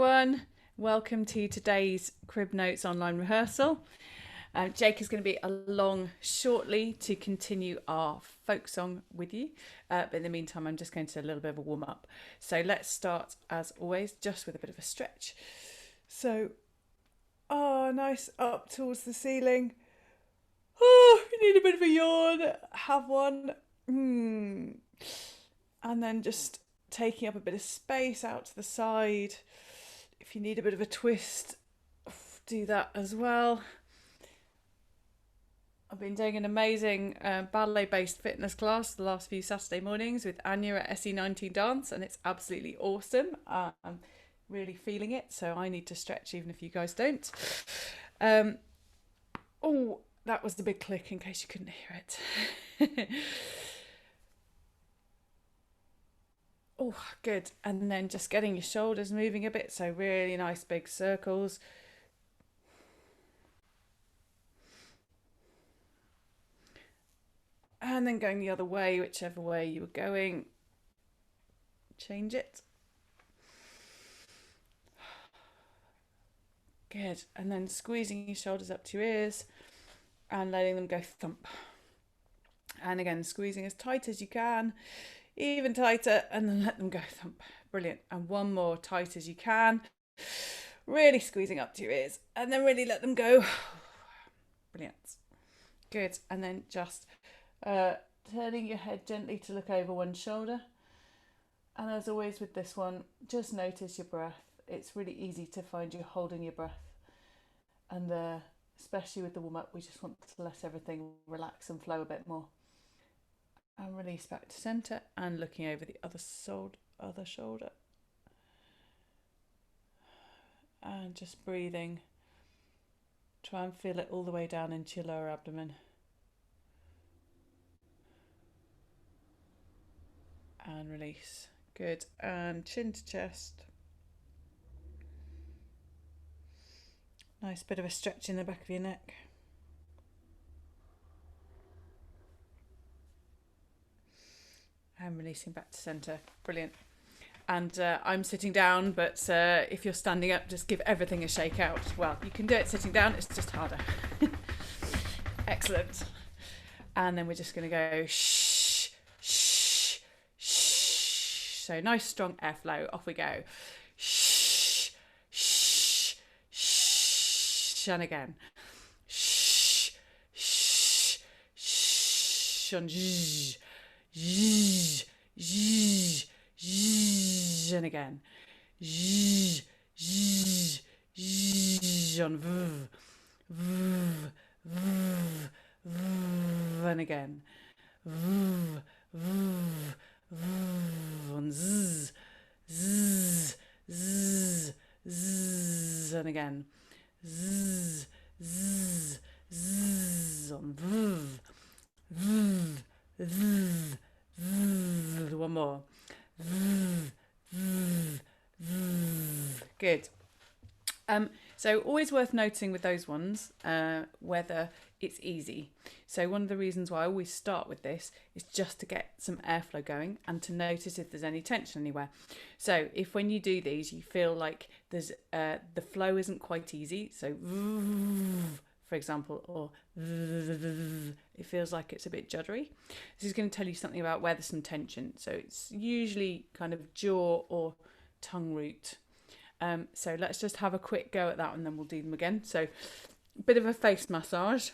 everyone. Welcome to today's Crib Notes online rehearsal. Jake is going to be along shortly to continue our folk song with you. But in the meantime, I'm just going to do a little bit of a warm up. So let's start, as always, just with a bit of a stretch. So, nice up towards the ceiling. Oh, you need a bit of a yawn. Have one. And then just taking up a bit of space out to the side. If you need a bit of a twist, do that as well. I've been doing an amazing ballet-based fitness class the last few Saturday mornings with Anya at SE19 Dance, and it's absolutely awesome. I'm really feeling it, so I need to stretch even if you guys don't. Oh, that was the big click in case you couldn't hear it. Oh, good. And then just getting your shoulders moving a bit, so really nice big circles. And then going the other way, whichever way you were going. Change it. Good. And then squeezing your shoulders up to your ears and letting them go thump. And again, squeezing as tight as you can, even tighter, and then let them go thump. Brilliant. And one more, tight as you can. Really squeezing up to your ears and then really let them go. Brilliant. Good. And then just turning your head gently to look over one shoulder. And as always with this one, just notice your breath. It's really easy to find you holding your breath. And especially with the warm-up, we just want to let everything relax and flow a bit more. And release back to centre and looking over the other shoulder. And just breathing. Try and feel it all the way down into your lower abdomen. And release. Good. And chin to chest. Nice bit of a stretch in the back of your neck. And releasing back to centre. Brilliant. And I'm sitting down, but if you're standing up, just give everything a shake out. Well, you can do it sitting down, it's just harder. Excellent. And then we're just going to go shh, shh, shh. So nice strong airflow. Off we go. Shh, shh, shh. And again. Shh, shh, shh. And zzz, zzz, zzz. Zzz, and again. Zzz, zzz, zzz, on v, v, v, v, and again. V, v, v, on zzz, zzz, zzz, zzz, and again. Zzz, zzz, zzz, on v, v, v, v, one more. Good. So always worth noting with those ones whether it's easy. So one of the reasons why I always start with this is just to get some airflow going and to notice if there's any tension anywhere. So if when you do these you feel like there's the flow isn't quite easy, so for example, or it feels like it's a bit juddery. This is going to tell you something about where there's some tension. So it's usually kind of jaw or tongue root. So let's just have a quick go at that and then we'll do them again. So a bit of a face massage.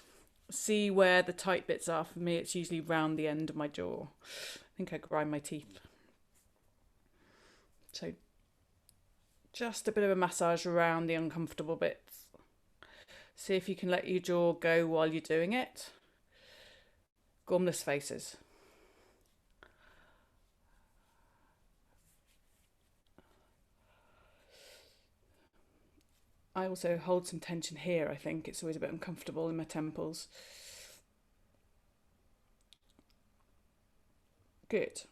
See where the tight bits are. For me, it's usually round the end of my jaw. I think I grind my teeth. So just a bit of a massage around the uncomfortable bits. See if you can let your jaw go while you're doing it. Gormless faces. I also hold some tension here, I think. It's always a bit uncomfortable in my temples. Good.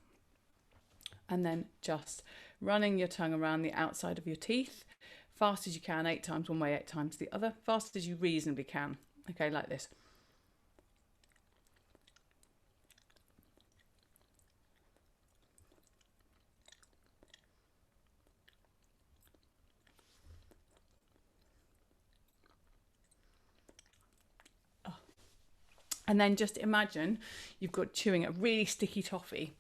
And then just running your tongue around the outside of your teeth. Fast as you can, 8 times one way, 8 times the other. Fast as you reasonably can. Okay, like this. And then just imagine you've got chewing a really sticky toffee,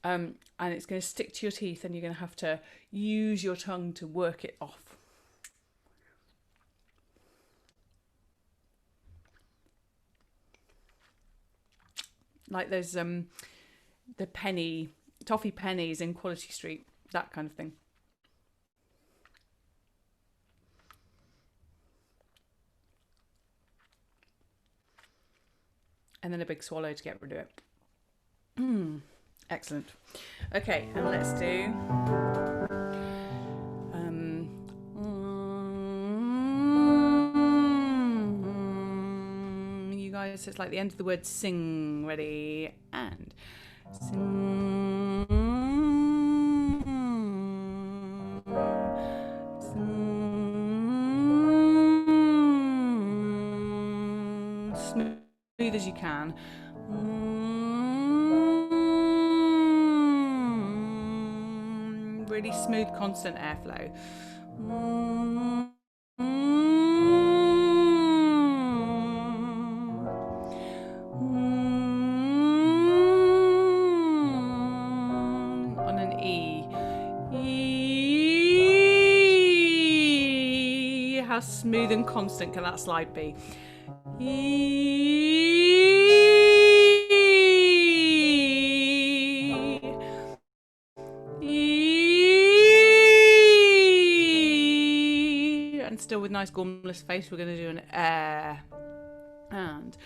and it's going to stick to your teeth, and you're going to have to use your tongue to work it off. Like those the toffee pennies in Quality Street, that kind of thing. And then a big swallow to get rid of it. Excellent. Okay, and let's do you guys, it's like the end of the word sing. Ready? And sing. Smooth as you can. Really smooth, constant airflow. On an E. E. How smooth and constant can that slide be? And still with nice gormless face, we're going to do an air. And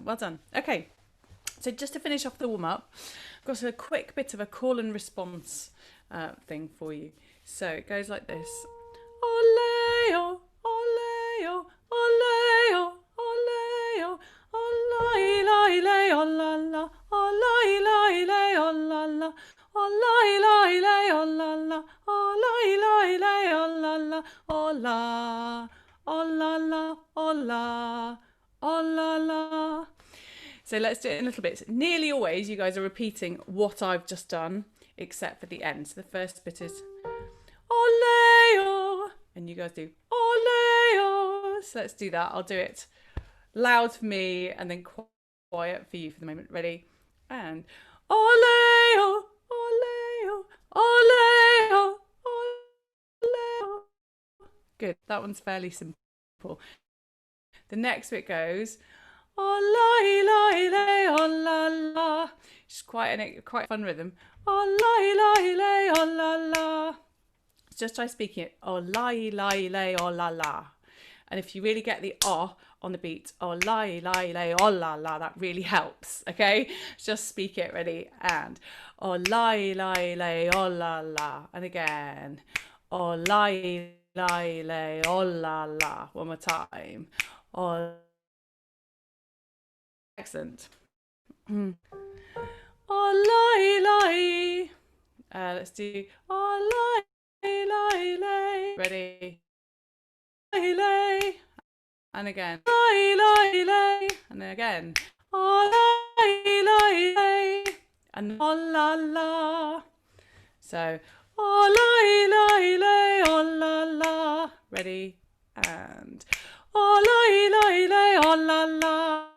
well done. Okay, so just to finish off the warm-up, I've got a quick bit of a call and response thing for you. So it goes like this. Ole-o, ole-o, ole-o, ole-o, ole-le-le, ole-la, ole-le-le, ole-la, ole-le-le, ole-la, ole-le-le, ole-la, ola, ola-la, ola, ola-la. So let's do it in little bits. Nearly always you guys are repeating what I've just done, except for the end. So the first bit is ole-o, and you guys do ole-o. So let's do that. I'll do it loud for me and then quiet for you for the moment. Ready? And ole-o, ole-o, ole-o, ole-o. Good. That one's fairly simple. The next bit goes oh-la-la-la, oh-la-la. It's quite a fun rhythm. Oh-la-la-la, oh-la-la. Just try speaking it. Oh-la-la-la, oh-la-la. And if you really get the oh on the beat, oh-la-la-la, oh-la-la, that really helps, okay? Just speak it, ready? And oh-la-la-la, oh-la-la. And again, oh-la-la-la, oh-la-la. One more time. Oh, excellent. Oh-la-la. Let's do oh-la-la-la. Ready? And again. And again. Oh-la-la. And oh-la-la. So oh-la-la, oh-la-la. Ready? And oh-la-la, oh-la-la.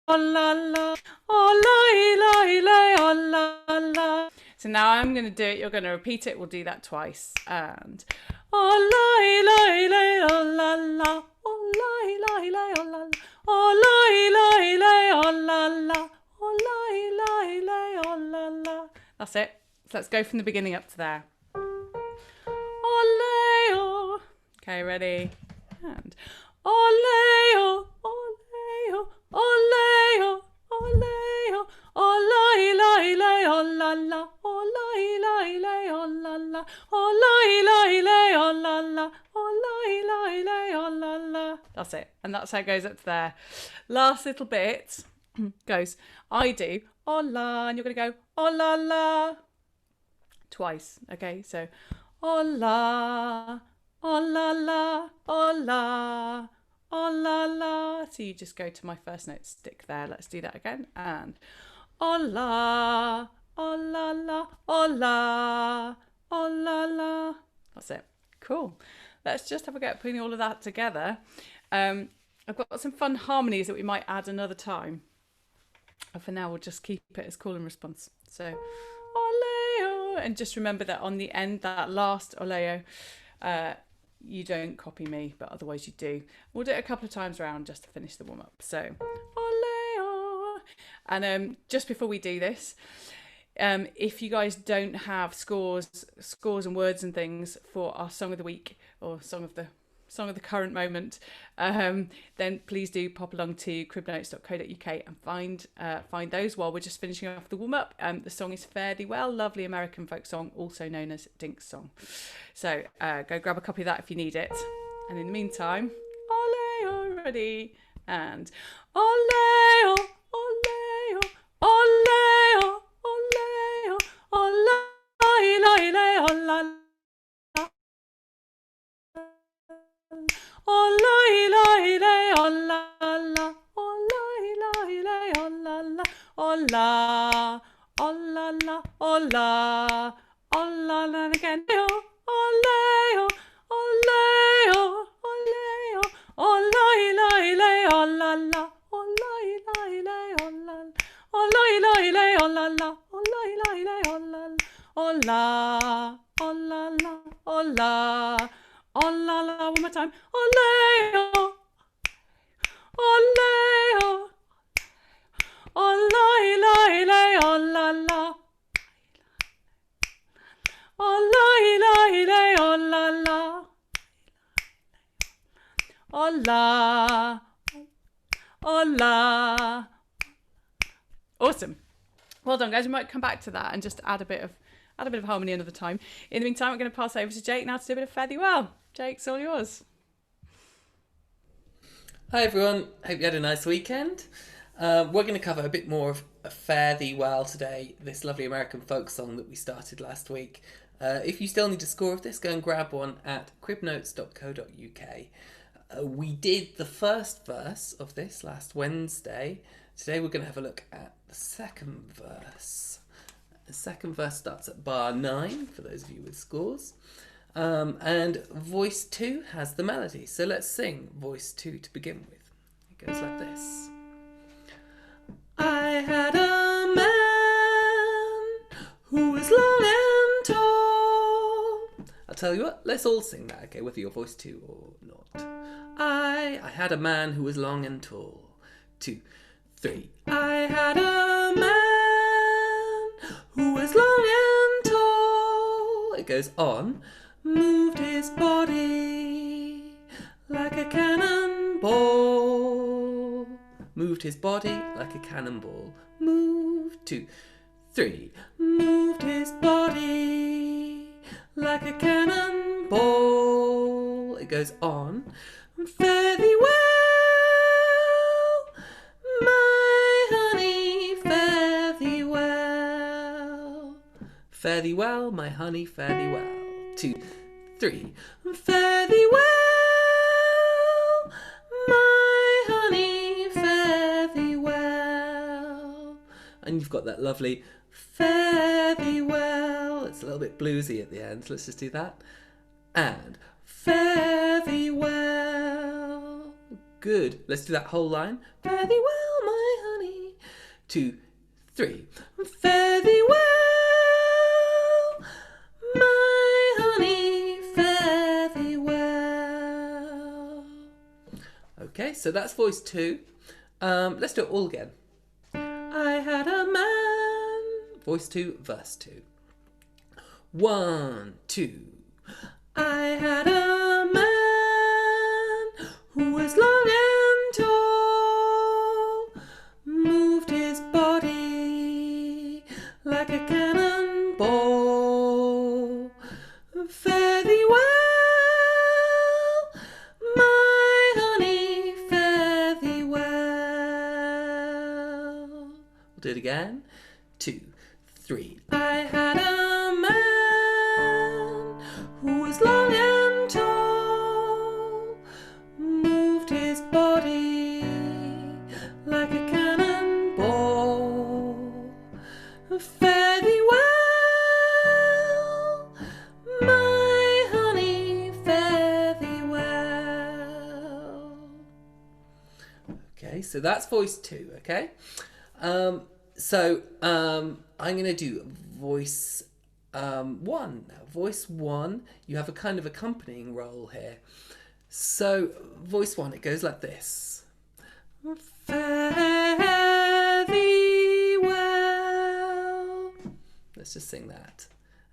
Oh-la-la, oh-la-la, oh-la-la. So now I'm going to do it. You're going to repeat it. We'll do that twice. And oh-la-la, oh-la-la, oh-la-la, oh-la-la, oh-la-la, oh-la-la, oh-la-la, oh-la-la. That's it. So let's go from the beginning up to there. Oh-la-oh. Okay, ready? And ole-o, ole-o, ole-o, ole-o, ole-le-le, ole-la, ole-le-le, ole-la, ole-le-le, ole-la, ole-le-le, ole-la. That's it. And that's how it goes up to there. Last little bit goes, I do, ola, and you're going to go, ola-la, twice. Okay, so, ola, oh la la, oh la, oh la la. So you just go to my first note, stick there. Let's do that again. And oh la, oh la la, oh la, oh la la. That's it. Cool. Let's just have a go at putting all of that together. I've got some fun harmonies that we might add another time. And for now, we'll just keep it as call and response. So, oleo. And just remember that on the end, that last oleo, you don't copy me, but otherwise you do. We'll do it a couple of times around just to finish the warm up. So, ole-o. And just before we do this, if you guys don't have scores and words and things for our song of the week or song of the current moment, then please do pop along to cribnotes.co.uk and find those while we're just finishing off the warm up. The song is Fare Thee Well, lovely American folk song, also known as Dink's song. So go grab a copy of that if you need it. And in the meantime, ole ready, and ole-o, ole-o, ole-o, ole-o, ole-le-le, ole-la. Oh la la oh la la oh la oh la la oh la oh la la oh la oh la la again oh la oh la oh la oh la oh la la oh la oh la oh la oh la la oh la oh la oh la la oh la oh la la, one more time. Ole-o, ole-o, ole-le-le, ole-la, ole-le-le, ole-la, ole-la, ole-la. Awesome. Well done, guys. We might come back to that and just add a bit of harmony another time. In the meantime, I'm going to pass over to Jake now to do a bit of Fare Thee Well. Jake, it's all yours. Hi everyone, hope you had a nice weekend. We're going to cover a bit more of Fare Thee Well today, this lovely American folk song that we started last week. If you still need a score of this, go and grab one at cribnotes.co.uk. We did the first verse of this last Wednesday. Today we're going to have a look at the second verse. The second verse starts at bar 9, for those of you with scores. And voice 2 has the melody. So let's sing voice 2 to begin with. It goes like this. I had a man who was long and tall. I'll tell you what, let's all sing that, okay, whether you're voice 2 or not. I had a man who was long and tall. 2, 3. I had a man who was long and tall. It goes on. Moved his body like a cannonball. Moved his body like a cannonball. Moved 2, 3. Moved his body like a cannonball. It goes on. Fare thee well, my honey, fare thee well. Fare thee well, my honey, fare thee well. 2, 3. Fare thee well, my honey, fare thee well. And you've got that lovely fare thee well. It's a little bit bluesy at the end, so let's just do that. And fare thee well. Good. Let's do that whole line. Fare thee well, my honey. 2, 3. Fare thee well, my honey, fare thee well. Okay, so that's voice 2. Let's do it all again. I had a man. Voice 2, verse 2. 1, 2. I had a man who was long and tall, moved his body like a cannonball. Fare thee well, my honey, fare thee well. We'll do it again. 2, 3. I had a man who was long and tall, moved his body like a cannonball. Fare thee well, my honey, fare thee well. Okay, so that's voice 2, okay? I'm going to do voice 1 now. Voice 1, you have a kind of accompanying role here. So, voice 1, it goes like this. Fare thee well. Let's just sing that.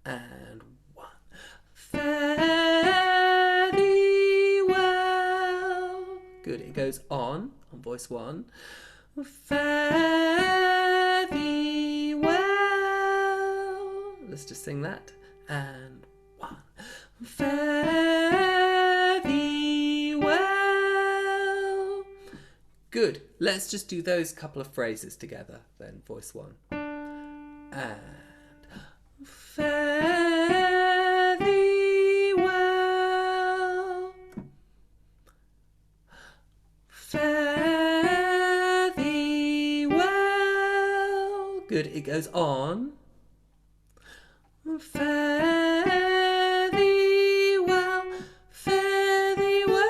And 1. Fare thee well. Good, it goes on voice 1. Fare thee well. Let's just sing that. And 1. Fare thee well. Good. Let's just do those couple of phrases together then. Voice 1. And fare thee well. Fare thee well. Good. It goes on. Fare thee well. Fare thee well.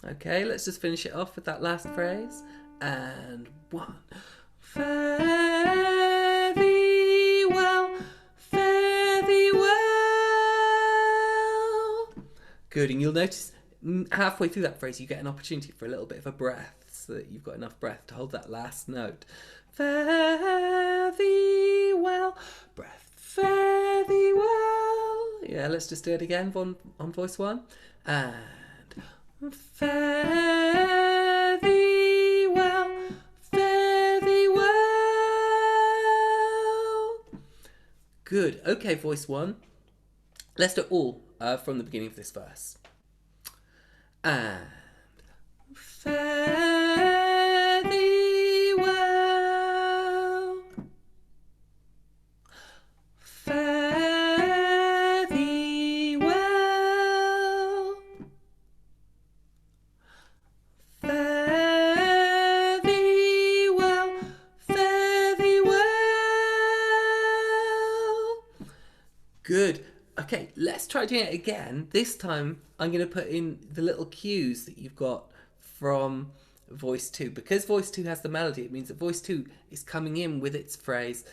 Okay, let's just finish it off with that last phrase. And 1. Fare thee well. Fare thee well. Good, and you'll notice halfway through that phrase you get an opportunity for a little bit of a breath, so that you've got enough breath to hold that last note. Fare thee well, breath, fare thee well. Yeah, let's just do it again on voice 1. And fare thee well, fare thee well. Good. Okay, voice 1. Let's do it all from the beginning of this verse. And fare thee well, fare thee well, fare thee well, fare thee well. Good. Okay, let's try doing it again. This time I'm going to put in the little cues that you've got from voice 2. Because voice 2 has the melody, it means that voice 2 is coming in with its phrase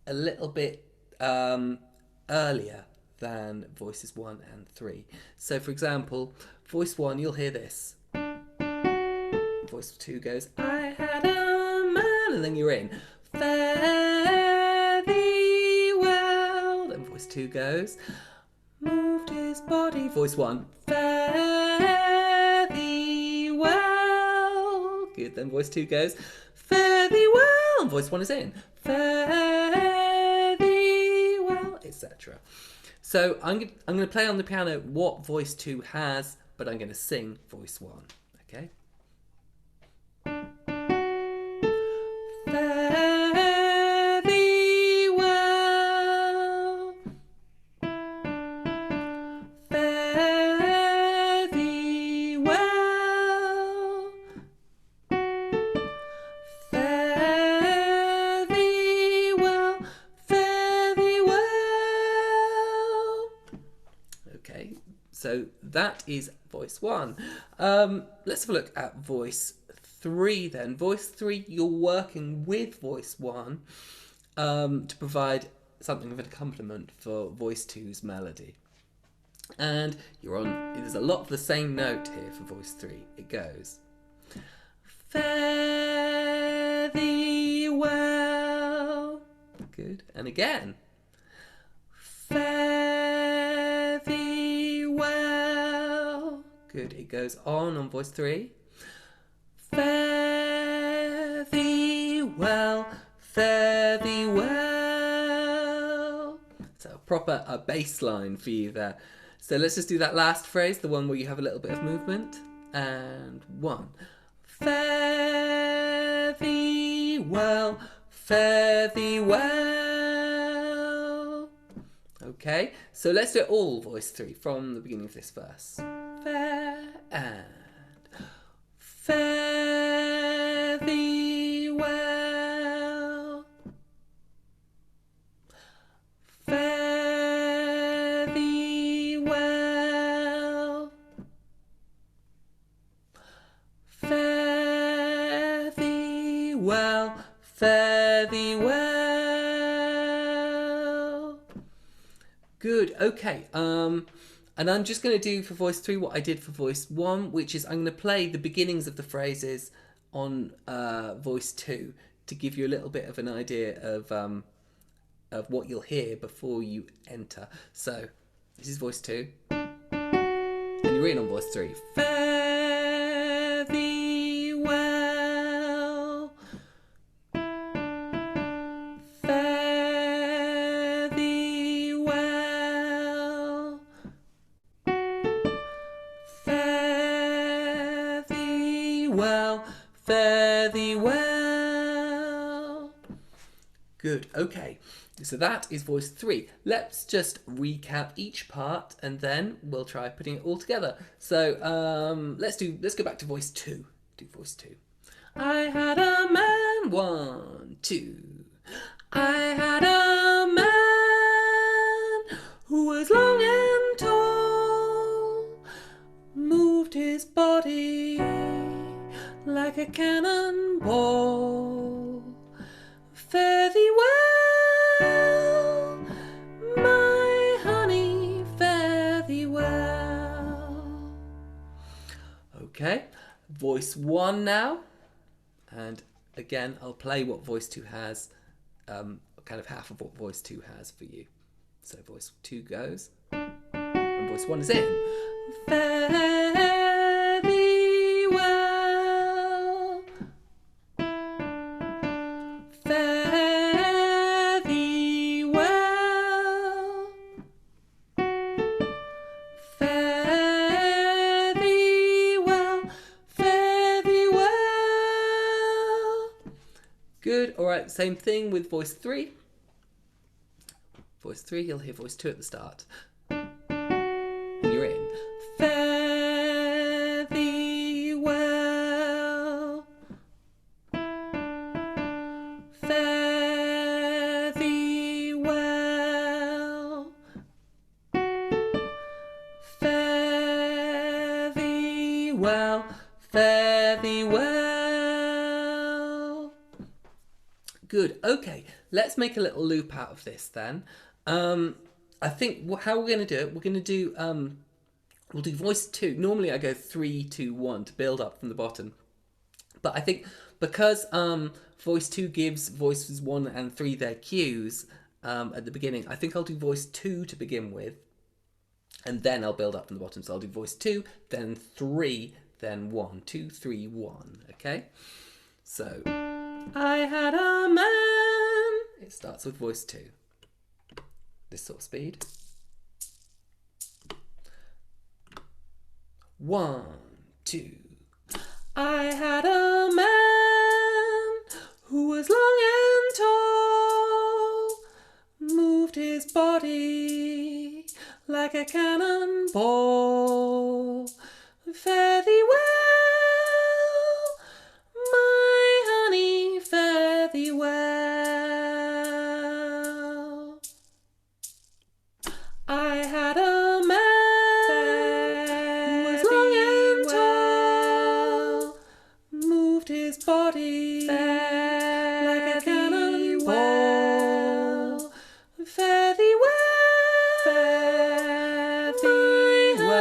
a little bit earlier than voices 1 and 3. So for example, voice 1, you'll hear this. Voice 2 goes, I had a man, and then you're in. Fare thee well. Then voice 2 goes, moved his body. Voice 1, fare thee well. Good. Then voice 2 goes, fare thee well. And voice 1 is in. Fare thee well, etc. So I'm going to play on the piano what voice 2 has, but I'm going to sing voice 1. Okay. Fare thee well. Fare thee well. Fare thee well. Fare thee well. Okay, so that is voice 1. Let's have a look at voice 3 then. Voice 3, you're working with voice 1 to provide something of an accompaniment for voice 2's melody. And there's a lot of the same note here for voice 3. It goes, fare thee well. Good. And again, fare thee well. Good. It goes on voice 3. Fare thee well, fare thee well. So a bass line for you there. So let's just do that last phrase, the one where you have a little bit of movement. And 1. Fare thee well, fare thee well. Okay, so let's do it all voice 3 from the beginning of this verse. Fare and fare thee well. Fare thee well. Fare thee well. Fare thee well. Good. Okay. And I'm just going to do for voice 3 what I did for voice 1, which is I'm going to play the beginnings of the phrases on voice 2 to give you a little bit of an idea of what you'll hear before you enter. So this is voice 2, and you're in on voice 3. Fare thee well. Fare thee well. Fare thee well. Fare thee well. Good. Okay. So that is voice 3. Let's just recap each part and then we'll try putting it all together. So let's go back to voice 2. Do voice 2. I had a man, 1, 2. I had a man who was long and tall, moved his body like a cannonball. Fare thee well, my honey, fare thee well. Okay, voice 1 now. And again, I'll play what voice 2 has, kind of half of what voice 2 has for you. So voice 2 goes, and voice 1 is in. Fare thee well. Fare thee well. Fare thee well. Fare thee well. Good. All right. Same thing with voice 3. Voice 3, you'll hear voice 2 at the start. And you're in. Fare thee well. Fare thee well. Fare thee well. Fare thee well. Good. Okay, let's make a little loop out of this then. I think how we're going to do it, we're going to do, we'll do voice 2. Normally I go 3, 2, 1 to build up from the bottom. But I think because voice 2 gives voices 1 and 3 their cues at the beginning, I think I'll do voice 2 to begin with. And then I'll build up from the bottom. So I'll do voice 2, then 3, then 1. 2, 3, 1. Okay? So, I had a man. It starts with voice 2. This sort of speed. 1, 2. I had a man who was long and tall, moved his body like a cannonball. Fare thee well, my honey, fare thee well. I had a man who was long and tall, moved his body like a cannonball. Fare thee well, fare thee well.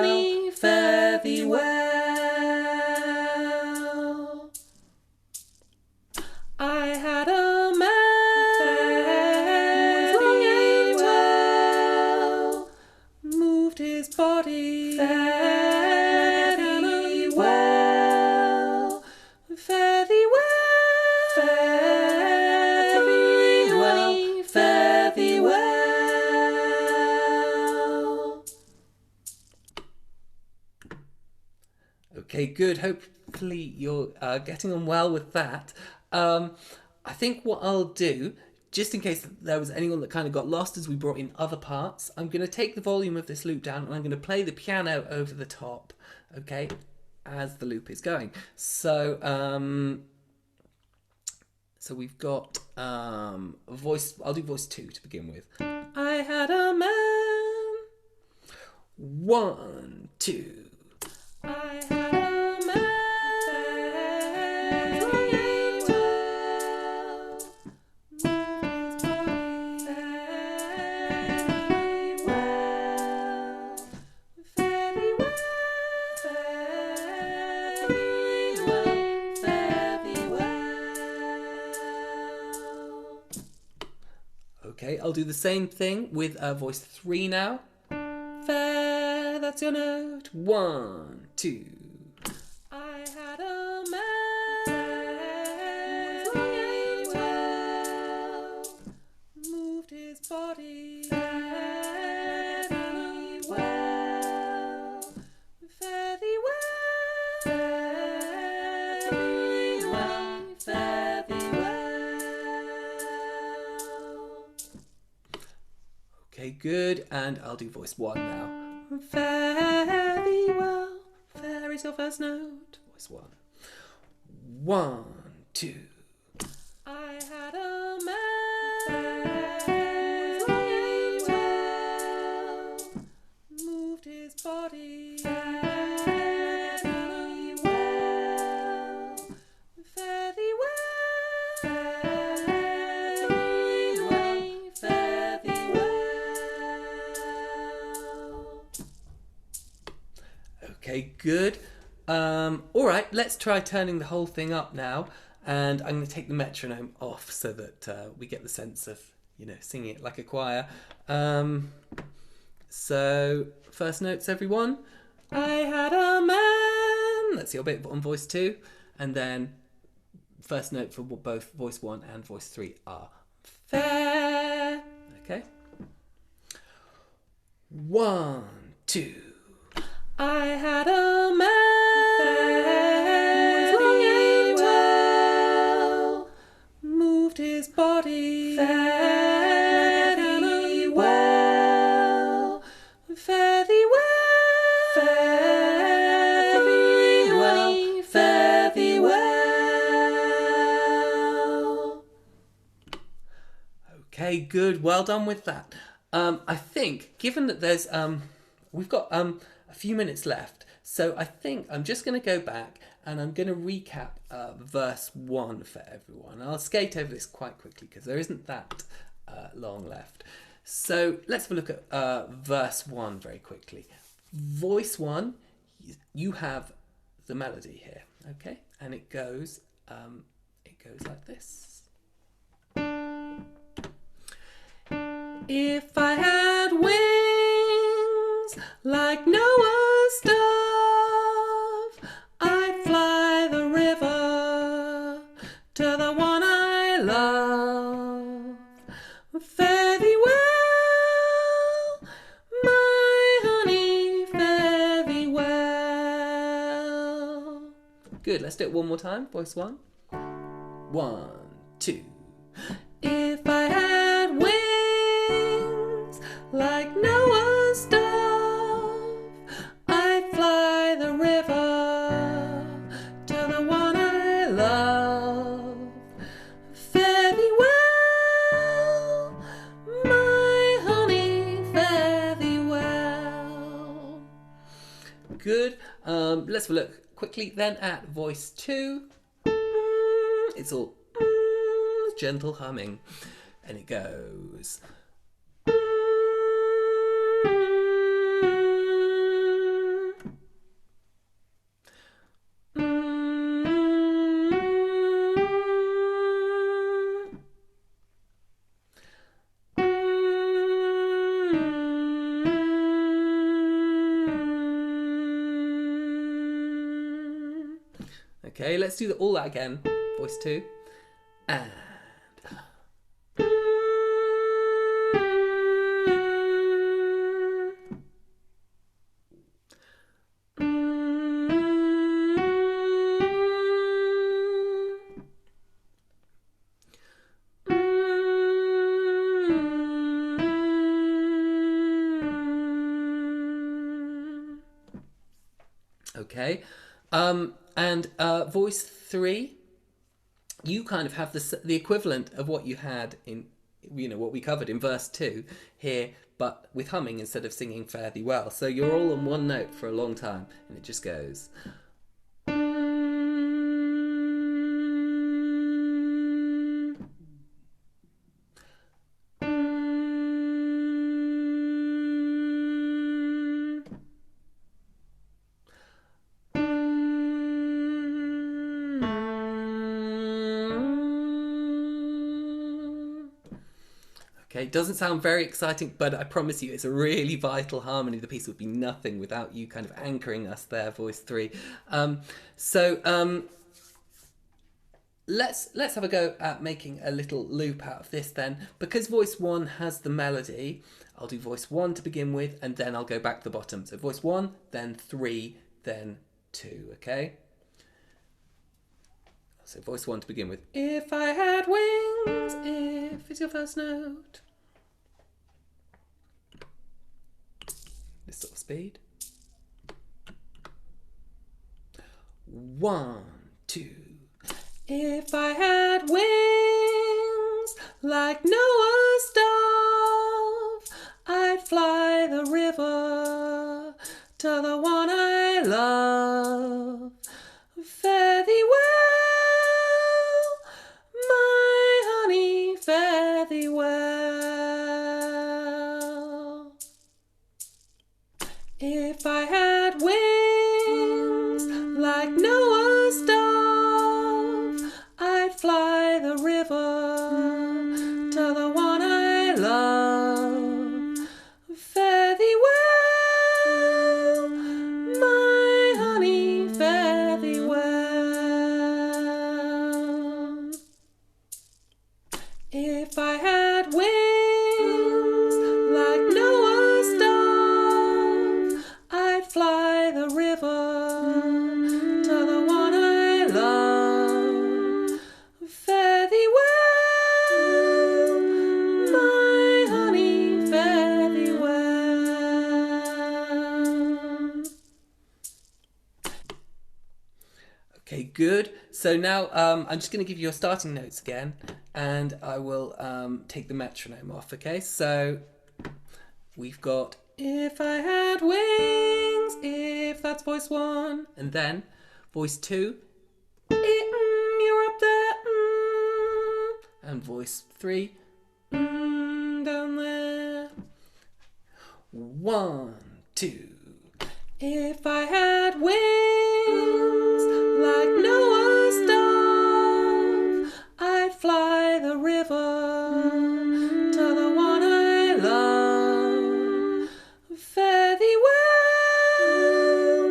Okay, good. Hopefully you're getting on well with that. I think what I'll do, just in case there was anyone that kind of got lost as we brought in other parts, I'm going to take the volume of this loop down and I'm going to play the piano over the top, okay, as the loop is going. So we've got voice. I'll do voice 2 to begin with. I had a man. 1, 2. I had a man. Very well. Moved his body very well. Very well. Very well. Very well. Okay, I'll do the same thing with voice 3 now. Fair, that's your note. 1, 2. I had a man very well. Moved his body very well. Very well. Very well. Very well. Okay, good. And I'll do voice 1 now. Very well. Fair is your first note. Voice 1. 1, 2. I had a man very well. Moved his body very well. Very well. Very well. Very well. Okay, good. All right, let's try turning the whole thing up now. And I'm going to take the metronome off so that we get the sense of, singing it like a choir. So, first notes, everyone. I had a man. That's your bit on voice 2. And then first note for both voice 1 and voice 3 are fair. Okay. 1, 2. I had a man very well. Moved his body very well. Very well. Very well. Very well. Okay, good. Well done with that. I think, given that there's we've got a few minutes left, so I think I'm just going to go back and I'm going to recap verse 1 for everyone. I'll skate over this quite quickly because there isn't that long left. So let's have a look at verse 1 very quickly. Voice 1, you have the melody here, okay, and it goes like this. If I had wings like Noah's dove, I'd fly the river to the one I love. Fare thee well, my honey, fare thee well. Good, let's do it one more time, voice 1. 1, 2. If I had wings like Noah's dove, I'd fly the river to the one I love. Fare thee well, my honey, fare thee well. Good. Let's have a look quickly then at voice 2. It's all gentle humming, and it goes. Okay, let's do all that again. Voice 2. And. Okay. And voice 3, you kind of have the equivalent of what you had in, what we covered in verse 2 here, but with humming instead of singing Fare Thee Well. So you're all on one note for a long time, and it just goes. Okay, doesn't sound very exciting, but I promise you it's a really vital harmony. The piece would be nothing without you kind of anchoring us there, voice 3. So let's have a go at making a little loop out of this then. Because voice 1 has the melody, I'll do voice 1 to begin with, and then I'll go back to the bottom. So voice 1, then 3, then 2, okay? So voice 1 to begin with. If I had wings, if is your first note. This sort of speed. 1, 2. If I had wings like Noah's dove, I'd fly the river to the one I love. Fare thee well, my honey, fare thee well. If I had wings like Noah's dove, I'd fly the river to the one I love. Fare thee well, my honey, fare thee well. If I had wings like Noah's dove, I'd fly the river to the one I love. Fare thee well, my honey, fare thee well. Okay, good. So now I'm just going to give you your starting notes again, and I will take the metronome off, okay? So we've got if I had wings, if that's voice 1, and then voice 2, you're up there, and voice 3, down there. 1, 2. If I had wings like Noah's dove, I'd fly the river to the one I love. Fare thee well,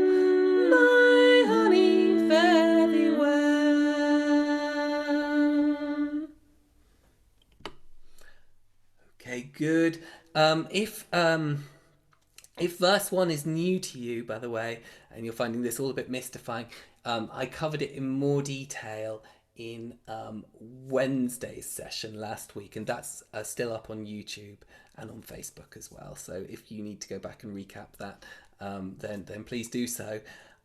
my honey, fare thee well. Okay, good. If verse 1 is new to you, by the way, and you're finding this all a bit mystifying, I covered it in more detail in Wednesday's session last week, and that's still up on YouTube and on Facebook as well. So if you need to go back and recap that, then please do so.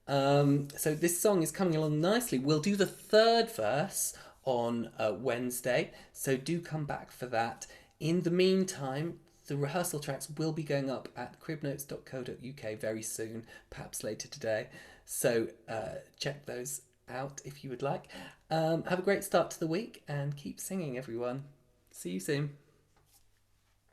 So this song is coming along nicely. We'll do the third verse on Wednesday, so do come back for that. In the meantime, the rehearsal tracks will be going up at cribnotes.co.uk very soon, perhaps later today. So check those out if you would like. Have a great start to the week and keep singing, everyone. See you soon.